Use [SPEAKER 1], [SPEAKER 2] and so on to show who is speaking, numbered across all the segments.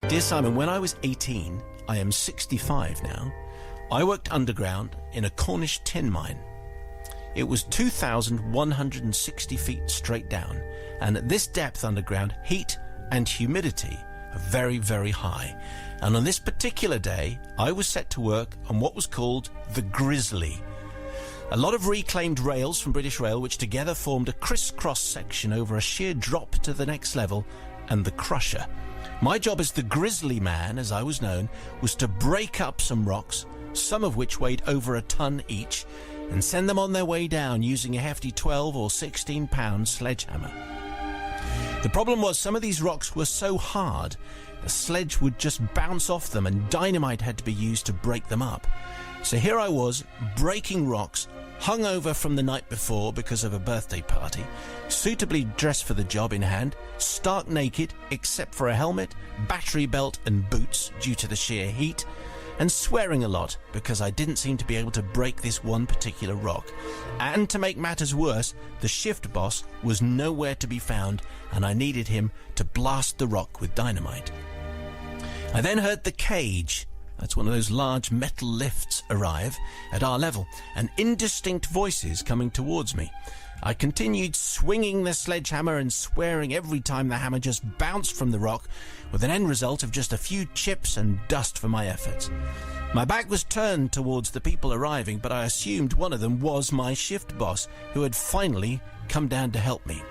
[SPEAKER 1] Dear Simon, when I was 18, I am 65 now, I worked underground in a Cornish tin mine. It was 2,160 feet straight down, and at this depth underground, heat and humidity are very, very high. And on this particular day, I was set to work on what was called the Grizzly. A lot of reclaimed rails from British Rail, which together formed a criss-cross section over a sheer drop to the next level, and the crusher. My job as the Grizzly Man, as I was known, was to break up some rocks, some of which weighed over a ton each, and send them on their way down using a hefty 12 or 16 pound sledgehammer. The problem was some of these rocks were so hard, the sledge would just bounce off them and dynamite had to be used to break them up. So here I was, breaking rocks, hungover from the night before because of a birthday party, suitably dressed for the job in hand, stark naked except for a helmet, battery belt and boots due to the sheer heat, and swearing a lot because I didn't seem to be able to break this one particular rock. And to make matters worse, the shift boss was nowhere to be found and I needed him to blast the rock with dynamite. I then heard the cage, that's one of those large metal lifts, arrive at our level, and indistinct voices coming towards me. I continued swinging the sledgehammer and swearing every time the hammer just bounced from the rock, with an end result of just a few chips and dust for my efforts. My back was turned towards the people arriving, but I assumed one of them was my shift boss, who had finally come down to help me.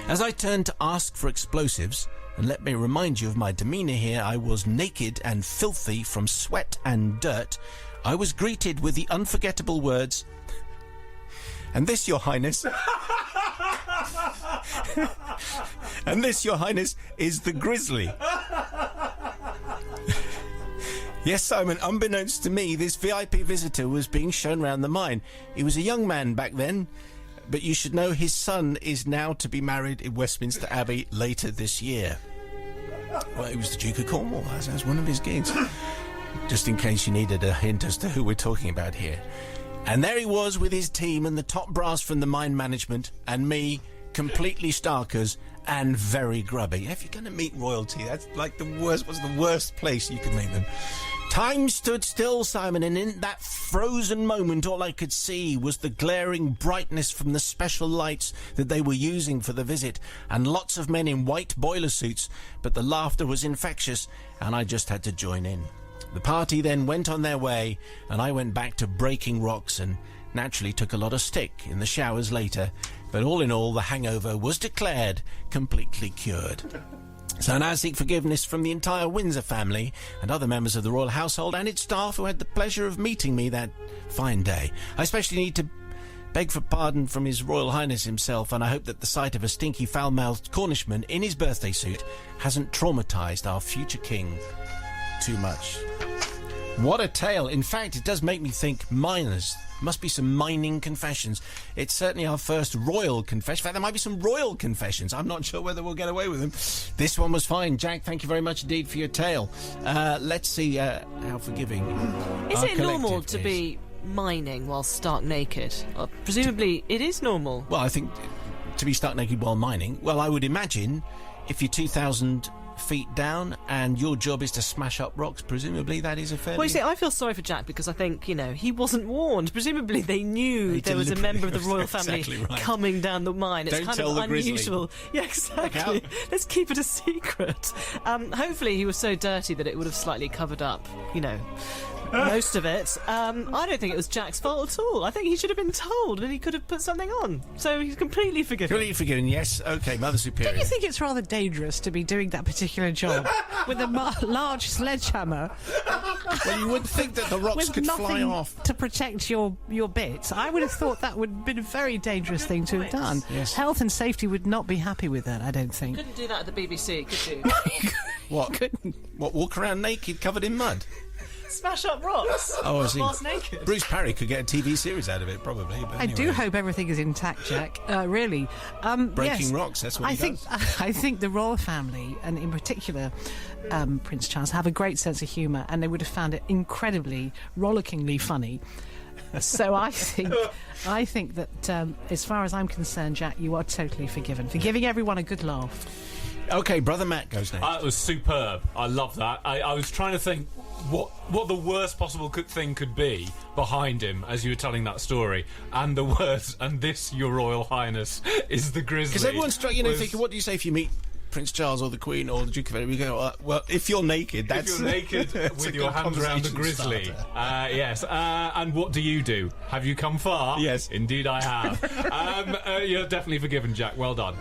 [SPEAKER 1] As I turned to ask for explosives, and let me remind you of my demeanour here, I was naked and filthy from sweat and dirt, I was greeted with the unforgettable words, "And this, Your Highness..." "And this, Your Highness, is the Grizzly." Yes, Simon, unbeknownst to me, this VIP visitor was being shown round the mine. He was a young man back then, but you should know his son is now to be married in Westminster Abbey later this year. Well, he was the Duke of Cornwall. That was one of his gigs. Just in case you needed a hint as to who we're talking about here. And there he was with his team and the top brass from the mine management, and me, completely starkers and very grubby. If you're going to meet royalty, that's like the worst. What's the worst place you could meet them? Time stood still, Simon, and in that frozen moment all I could see was the glaring brightness from the special lights that they were using for the visit, and lots of men in white boiler suits, but the laughter was infectious and I just had to join in. The party then went on their way and I went back to breaking rocks and naturally took a lot of stick in the showers later, but all in all the hangover was declared completely cured. So I now seek forgiveness from the entire Windsor family and other members of the royal household and its staff who had the pleasure of meeting me that fine day. I especially need to beg for pardon from His Royal Highness himself, and I hope that the sight of a stinky, foul-mouthed Cornishman in his birthday suit hasn't traumatised our future king too much. What a tale. In fact, it does make me think miners. Must be some mining confessions. It's certainly our first royal confession. In fact, there might be some royal confessions. I'm not sure whether we'll get away with them. This one was fine. Jack, thank you very much indeed for your tale. Let's see how forgiving
[SPEAKER 2] Is it normal to be mining while stark naked? Presumably it is normal.
[SPEAKER 1] Well, I think to be stark naked while mining, well, I would imagine if you're 2,000 feet down and your job is to smash up rocks, presumably that is a fairly...
[SPEAKER 2] Well, you see, I feel sorry for Jack because I think, you know, he wasn't warned. Presumably they knew there was a member of the royal family coming down the mine. It's kind of unusual. Yeah, exactly. Let's keep it a secret. Hopefully he was so dirty that it would have slightly covered up, you know, most of it. I don't think it was Jack's fault at all. I think he should have been told and he could have put something on. So he's completely forgiven.
[SPEAKER 1] Completely forgiven, yes. OK, Mother Superior.
[SPEAKER 3] Don't you think it's rather dangerous to be doing that particular job with a large sledgehammer?
[SPEAKER 1] Well, you would think that the rocks could fly off.
[SPEAKER 3] To protect your bits. I would have thought that would have been a very dangerous thing to have done.
[SPEAKER 1] Yes.
[SPEAKER 3] Health and safety would not be happy with that, I don't think.
[SPEAKER 2] Couldn't do that at the BBC, could you?
[SPEAKER 1] What?
[SPEAKER 3] Couldn't.
[SPEAKER 1] What, walk around naked, covered in mud?
[SPEAKER 2] Smash up rocks.
[SPEAKER 1] Oh, I see.
[SPEAKER 2] Whilst naked.
[SPEAKER 1] Bruce Parry could get a TV series out of it, probably. But
[SPEAKER 3] I do hope everything is intact, Jack. Really.
[SPEAKER 1] Breaking rocks, that's what he does.
[SPEAKER 3] I think the royal family, and in particular Prince Charles, have a great sense of humour, and they would have found it incredibly, rollickingly funny. So I think that as far as I'm concerned, Jack, you are totally forgiven. For giving everyone a good laugh.
[SPEAKER 1] OK, Brother Matt goes next.
[SPEAKER 4] It was superb. I love that. I was trying to think what the worst possible thing could be behind him as you were telling that story, and the words, and this, Your Royal Highness, is the grizzly.
[SPEAKER 1] Because everyone's thinking, what do you say if you meet Prince Charles or the Queen or the Duke of Edinburgh? We go, well, if you're naked, that's...
[SPEAKER 4] If you're naked with your hands around the grizzly. Yes. And what do you do? Have you come far?
[SPEAKER 1] Yes.
[SPEAKER 4] Indeed I have. You're definitely forgiven, Jack. Well done.